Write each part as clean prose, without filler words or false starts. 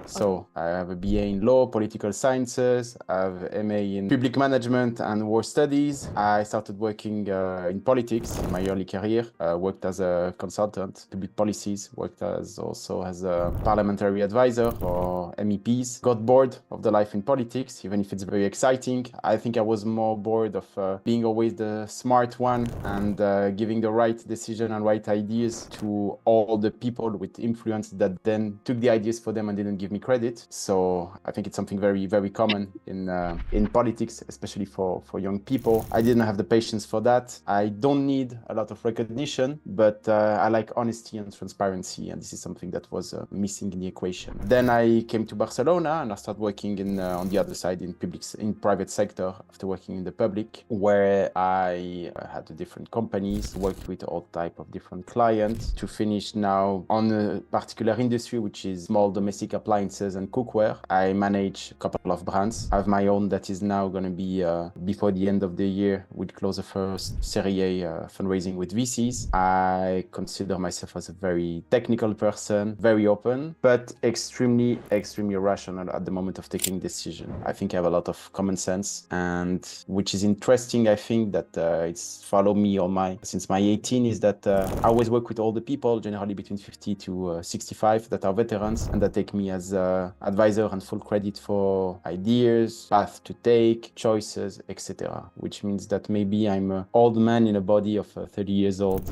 So I have a BA in law, political sciences, I have MA in public management and war studies. I started working in politics in my early career, worked as a consultant, public policies, worked also as a parliamentary advisor for MEPs. Got bored of the life in politics, even if it's very exciting. I think I was more bored of being always the smart one and giving the right decision and right ideas to all the people with influence that then took the ideas for them and didn't give me credit. So I think it's something very, very common in politics, especially for young people. I didn't have the patience for that. I don't need a lot of recognition, but I like honesty and transparency, and this is something that was missing in the equation. Then I came to Barcelona and I started working on the other side in private sector after working in the public, where I had different companies, worked with all type of different clients, to finish now on a particular industry, which is small domestic appliances and cookware. I manage a couple of brands. I have my own that is now going to be, before the end of the year, we'll close the first Serie A fundraising with VCs. I consider myself as a very technical person, very open, but extremely rational at the moment of taking decision. I think I have a lot of common sense, and which is interesting. I think that it's followed me since my 18 is that I always work with older people, generally between 50 to 65, that are veterans and that take me as advisor and full credit for ideas, path to take, choices, etc. Which means that maybe I'm an old man in a body of 30 years old.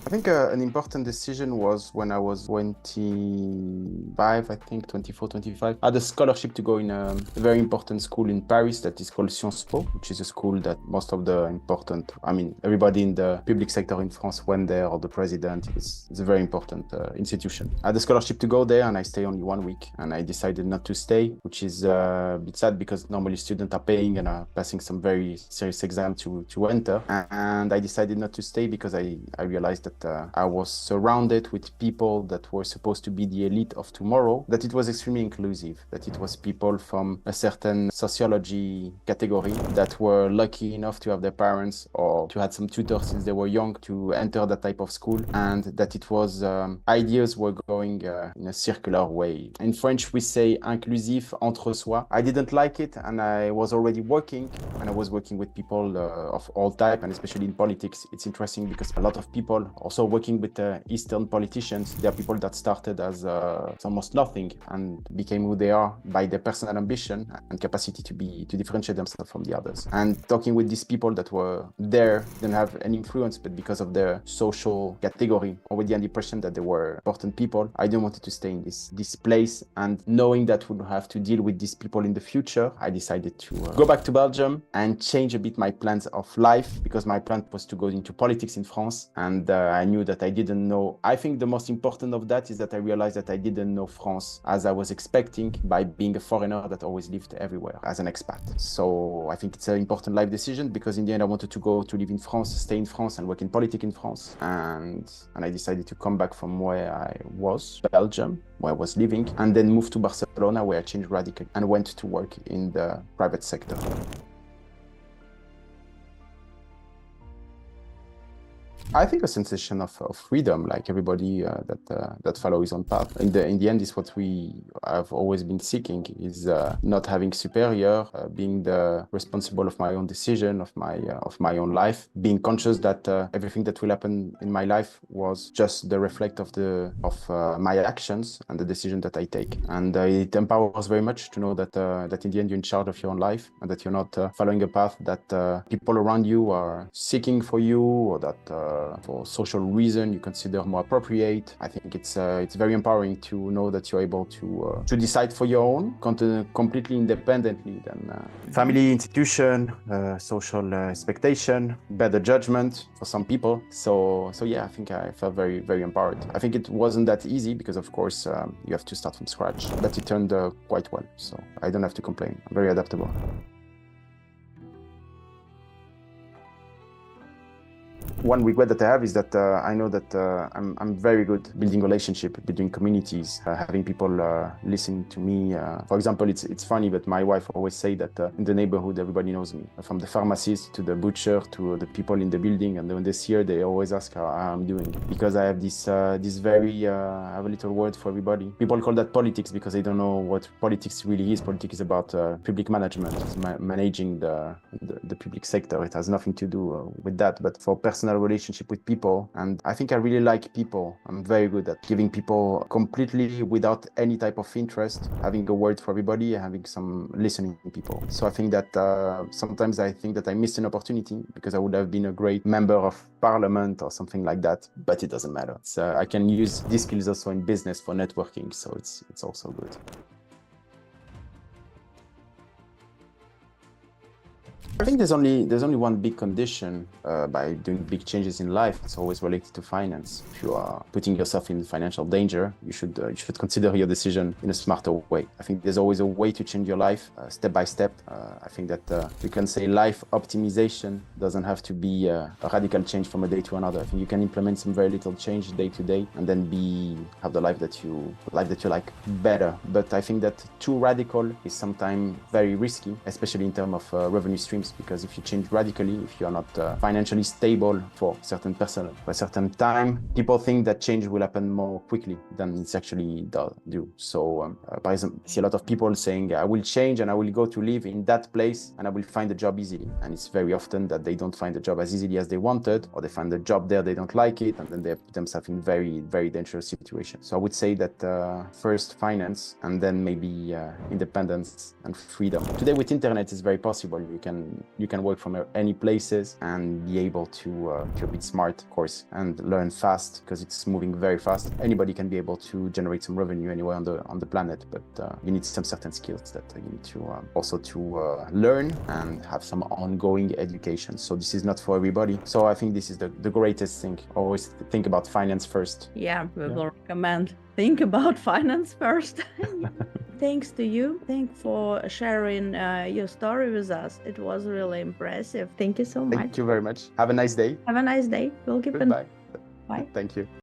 I think an important decision was when I was 25, I think 24, 25. I had a scholarship to go in a very important school in Paris that is called Sciences Po, which is a school that most of the everybody in the public sector in France went there, or the president. It's a very important institution. I had a scholarship to go there and I stayed only 1 week, and I decided not to stay, which is a bit sad because normally students are paying and are passing some very serious exam to enter. And I decided not to stay because I realized that I was surrounded with people that were supposed to be the elite of tomorrow, that it was extremely inclusive, that it was people from a certain sociology category that were lucky enough to have their parents or to have some tutors since they were young to enter that type of school, and that it was ideas were going in a circular way. In French, we say inclusif, entre soi. I didn't like it, and I was already working, and I was working with people of all type, and especially in politics. It's interesting because a lot of people also working with Eastern politicians, there are people that started as almost nothing and became who they are by their personal ambition and capacity to differentiate themselves from the others. And talking with these people that were there, didn't have any influence, but because of their social category, already an impression that they were important people, I didn't want to stay in this place. And knowing that we'd have to deal with these people in the future, I decided to go back to Belgium and change a bit my plans of life, because my plan was to go into politics in France, and I knew that I didn't know. I think the most important of that is that I realized that I didn't know France as I was expecting by being a foreigner that always lived everywhere as an expat. So I think it's an important life decision, because in the end I wanted to go to live in France, stay in France and work in politics in France. And I decided to come back from where I was, Belgium, where I was living, and then move to Barcelona, where I changed radically and went to work in the private sector. I think a sensation of freedom, like everybody that follow his own path. In the end, is what we have always been seeking: is not having superior, being the responsible of my own decision, of my own life, being conscious that everything that will happen in my life was just the reflect of my actions and the decision that I take. And it empowers very much to know that that in the end you're in charge of your own life, and that you're not following a path that people around you are seeking for you, or that for social reason you consider more appropriate. I think it's very empowering to know that you're able to decide for your own, completely independently than family, institution, social expectation, better judgment for some people. So yeah, I think I felt very, very empowered. I think it wasn't that easy because of course you have to start from scratch, but it turned quite well. So I don't have to complain. I'm very adaptable. One regret that I have is that I know that I'm very good building relationship, building communities, having people listen to me. For example, it's funny, but my wife always say that in the neighborhood everybody knows me, from the pharmacist to the butcher to the people in the building, and when they see her, they always ask how I'm doing, because I have this I have a little word for everybody. People call that politics because they don't know what politics really is. Politics is about public management, it's managing the public sector. It has nothing to do with that, but for personal relationship with people. And I think I really like people. I'm very good at giving people completely without any type of interest, having a word for everybody, having some listening people. So I think that sometimes I think that I missed an opportunity because I would have been a great member of parliament or something like that, but it doesn't matter. So I can use these skills also in business for networking, so it's also good. I think there's only one big condition by doing big changes in life. It's always related to finance. If you are putting yourself in financial danger, you should consider your decision in a smarter way. I think there's always a way to change your life step by step. I think that we can say life optimization doesn't have to be a radical change from a day to another. I think you can implement some very little change day to day and then have the life that you like better. But I think that too radical is sometimes very risky, especially in terms of revenue streams. Because if you change radically, if you are not financially stable for a certain person for a certain time, people think that change will happen more quickly than it's actually do. So, for example, I see a lot of people saying, I will change and I will go to live in that place and I will find a job easily. And it's very often that they don't find a job as easily as they wanted, or they find a job there, they don't like it, and then they put themselves in very, very dangerous situations. So I would say that first finance and then maybe independence and freedom. Today with internet, it's very possible. You can work from any places and be able to be smart, of course, and learn fast because it's moving very fast. Anybody can be able to generate some revenue anywhere on the planet, but you need some certain skills that you need to also learn and have some ongoing education. So this is not for everybody. So I think this is the greatest thing. Always think about finance first. Yeah, we will recommend think about finance first. Thanks to you. Thanks for sharing your story with us. It was really impressive. Thank you so much. Thank you very much. Have a nice day. Have a nice day. We'll keep in. Goodbye. Bye. Thank you.